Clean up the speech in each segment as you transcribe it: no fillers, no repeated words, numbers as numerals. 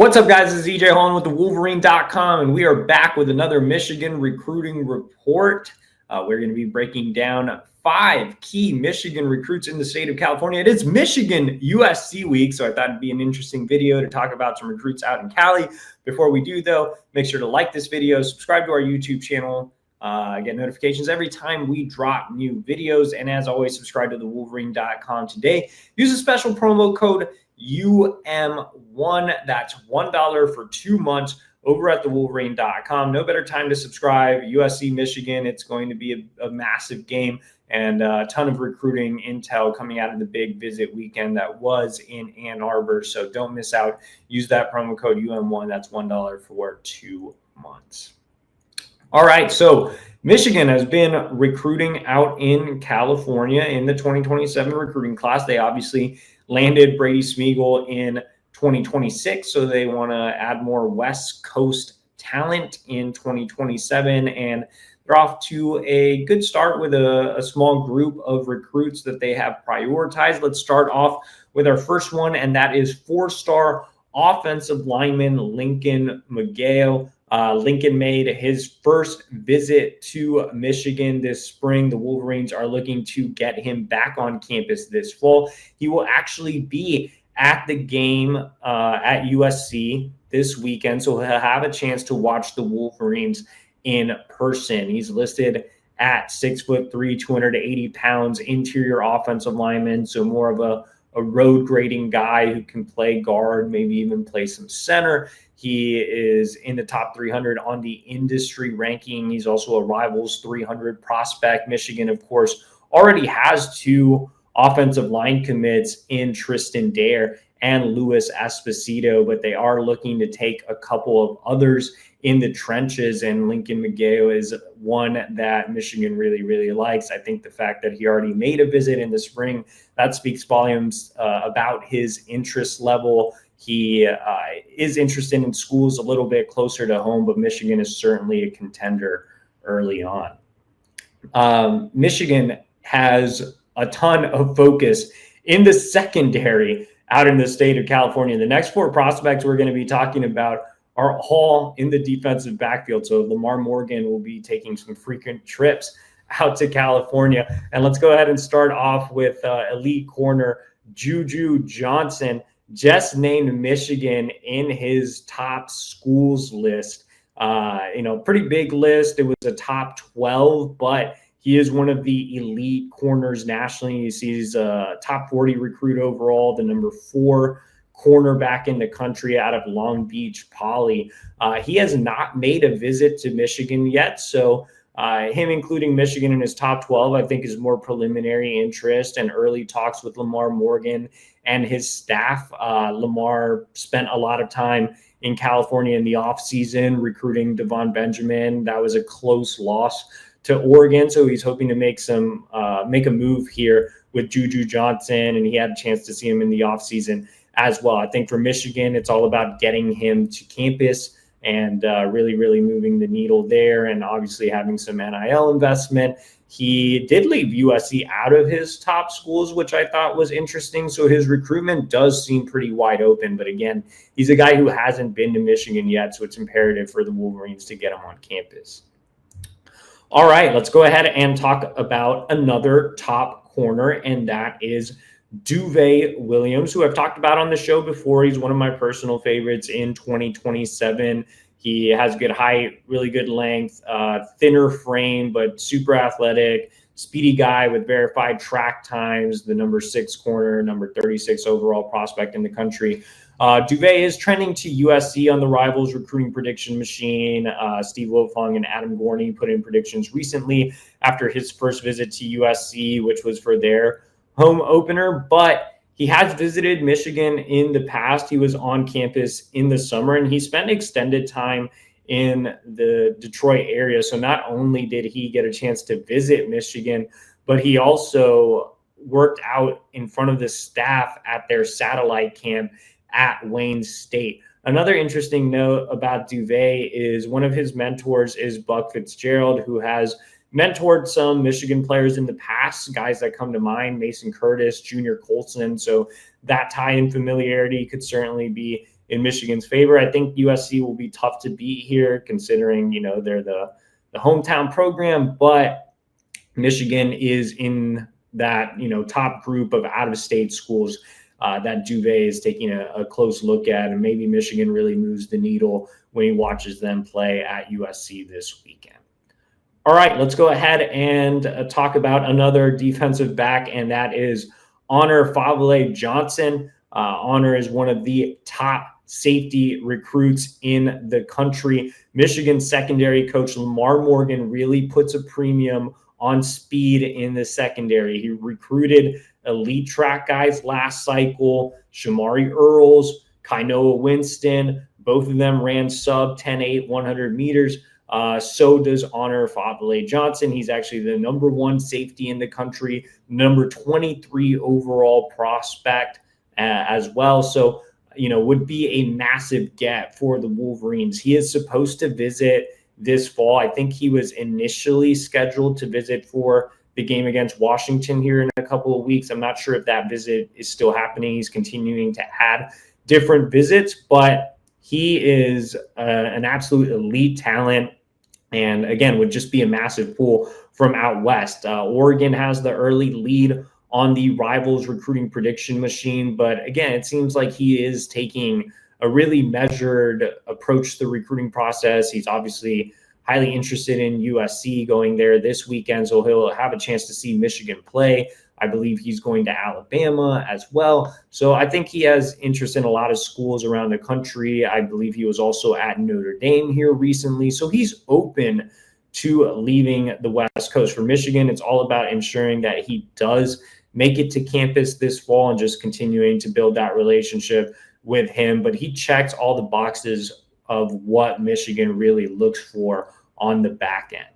What's up, guys? This is EJ Holland with the Wolverine.com, and we are back with another Michigan recruiting report. We're going to be breaking down 5 key Michigan recruits in the state of California. It is Michigan USC week, so I thought it'd be an interesting video to talk about some recruits out in Cali. Before we do, though, make sure to like this video, subscribe to our YouTube channel, get notifications every time we drop new videos, and as always, subscribe to the Wolverine.com today. Use a special promo code UM1. That's $1 for 2 months over at the Wolverine.com. No better time to subscribe. USC, Michigan, it's going to be a massive game and a ton of recruiting intel coming out of the big visit weekend that was in Ann Arbor. So don't miss out. Use that promo code UM1. That's $1 for 2 months. All right, so Michigan has been recruiting out in California in the 2027 recruiting class. They obviously landed Brady Smeagol in 2026, so they want to add more West Coast talent in 2027, and they're off to a good start with a small group of recruits that they have prioritized. Let's start off with our first one, and that is 4-star offensive lineman Lincoln McGale. Lincoln made his first visit to Michigan this spring. The Wolverines are looking to get him back on campus this fall. He will actually be at the game at USC this weekend, so he'll have a chance to watch the Wolverines in person. He's listed at 6'3", 280 pounds, interior offensive lineman, so more of a road grading guy who can play guard, maybe even play some center. He is in the top 300 on the industry ranking. He's also a Rivals 300 prospect. Michigan, of course, already has 2 offensive line commits in Tristan Dare and Louis Esposito, but they are looking to take a couple of others in the trenches, and Lincoln McGale is one that Michigan really, really likes. I think the fact that he already made a visit in the spring, that speaks volumes about his interest level. He is interested in schools a little bit closer to home, but Michigan is certainly a contender early on. Michigan has a ton of focus in the secondary out in the state of California. The next 4 prospects we're going to be talking about are all in the defensive backfield. So Lamar Morgan will be taking some frequent trips out to California. And let's go ahead and start off with elite corner Juju Johnson, just named Michigan in his top schools list. Pretty big list. It was a top 12, but he is one of the elite corners nationally. You see he's a top 40 recruit overall, the number 4 cornerback in the country out of Long Beach Poly. He has not made a visit to Michigan yet, so him including Michigan in his top 12, I think, is more preliminary interest and early talks with Lamar Morgan and his staff. Lamar spent a lot of time in California in the offseason recruiting Devon Benjamin. That was a close loss to Oregon, so he's hoping to make a move here with Juju Johnson, and he had a chance to see him in the offseason as well. I think for Michigan, it's all about getting him to campus and really, really moving the needle there, and obviously having some NIL investment. He did leave USC out of his top schools, which I thought was interesting. So his recruitment does seem pretty wide open. But again, he's a guy who hasn't been to Michigan yet, so it's imperative for the Wolverines to get him on campus. All right, let's go ahead and talk about another top corner, and that is Duve Williams, who I've talked about on the show before. He's one of my personal favorites in 2027. He has good height, really good length, thinner frame, but super athletic, speedy guy with verified track times, the number 6 corner, number 36 overall prospect in the country. Duve is trending to USC on the Rivals recruiting prediction machine. Steve Wilfong and Adam Gorney put in predictions recently after his first visit to USC, which was for their home opener, but he has visited Michigan in the past. He was on campus in the summer, and he spent extended time in the Detroit area. So not only did he get a chance to visit Michigan, but he also worked out in front of the staff at their satellite camp at Wayne State. Another interesting note about Duve is one of his mentors is Buck Fitzgerald, who has mentored some Michigan players in the past, guys that come to mind, Mason Curtis, Junior Colson. So that tie-in familiarity could certainly be in Michigan's favor. I think USC will be tough to beat here, considering, they're the hometown program, but Michigan is in that, top group of out-of-state schools that Juve is taking a close look at, and maybe Michigan really moves the needle when he watches them play at USC this weekend. All right, let's go ahead and talk about another defensive back, and that is Honor Favale Johnson. Honor is one of the top safety recruits in the country. Michigan secondary coach Lamar Morgan really puts a premium on speed in the secondary. He recruited elite track guys last cycle, Shamari Earls, Kainoa Winston. Both of them ran sub 10.8 100 meters. So does Honor Favale Johnson. He's actually the number 1 safety in the country, number 23 overall prospect as well. So, would be a massive get for the Wolverines. He is supposed to visit this fall. I think he was initially scheduled to visit for the game against Washington here in a couple of weeks. I'm not sure if that visit is still happening. He's continuing to add different visits, but he is an absolute elite talent. And again, would just be a massive pull from out west. Oregon has the early lead on the Rivals recruiting prediction machine. But again, it seems like he is taking a really measured approach to the recruiting process. He's obviously highly interested in USC, going there this weekend, so he'll have a chance to see Michigan play. I believe he's going to Alabama as well. So I think he has interest in a lot of schools around the country. I believe he was also at Notre Dame here recently. So he's open to leaving the West Coast. For Michigan, it's all about ensuring that he does make it to campus this fall and just continuing to build that relationship with him. But he checks all the boxes of what Michigan really looks for on the back end.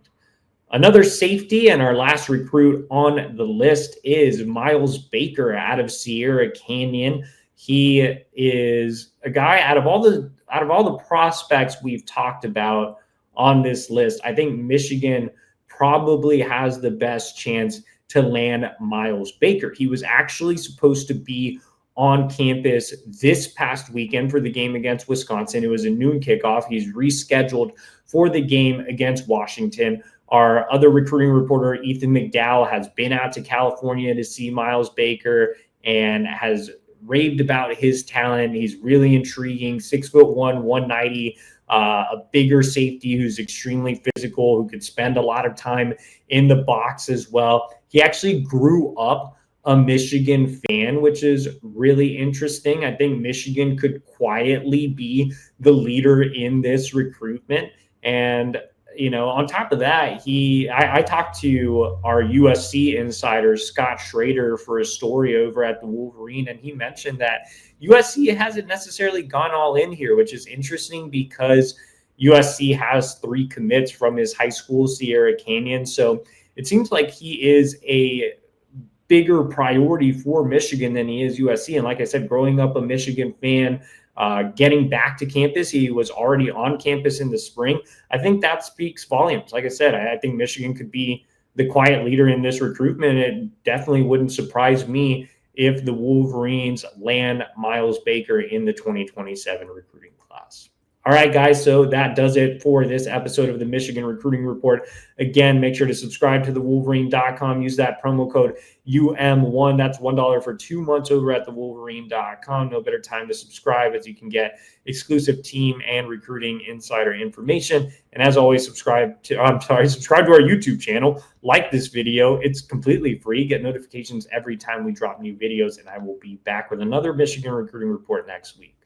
Another safety and our last recruit on the list is Miles Baker out of Sierra Canyon. He is a guy out of all the prospects we've talked about on this list. I think Michigan probably has the best chance to land Miles Baker. He was actually supposed to be on campus this past weekend for the game against Wisconsin. It was a noon kickoff. He's rescheduled for the game against Washington. Our other recruiting reporter, Ethan McDowell, has been out to California to see Miles Baker and has raved about his talent. He's really intriguing, 6'1", 190, a bigger safety who's extremely physical, who could spend a lot of time in the box as well. He actually grew up a Michigan fan, which is really interesting. I think Michigan could quietly be the leader in this recruitment. And on top of that, I talked to our USC insider, Scott Schrader, for a story over at the Wolverine, and he mentioned that USC hasn't necessarily gone all in here, which is interesting because USC has 3 commits from his high school, Sierra Canyon. So it seems like he is a bigger priority for Michigan than he is USC. And like I said, growing up a Michigan fan, getting back to campus, he was already on campus in the spring. I think that speaks volumes. Like I said, I think Michigan could be the quiet leader in this recruitment. It definitely wouldn't surprise me if the Wolverines land Miles Baker in the 2027 recruiting class. All right, guys, so that does it for this episode of the Michigan Recruiting Report. Again, make sure to subscribe to thewolverine.com. Use that promo code UM1. That's $1 for 2 months over at thewolverine.com. No better time to subscribe, as you can get exclusive team and recruiting insider information. And as always, subscribe to our YouTube channel. Like this video. It's completely free. Get notifications every time we drop new videos, and I will be back with another Michigan Recruiting Report next week.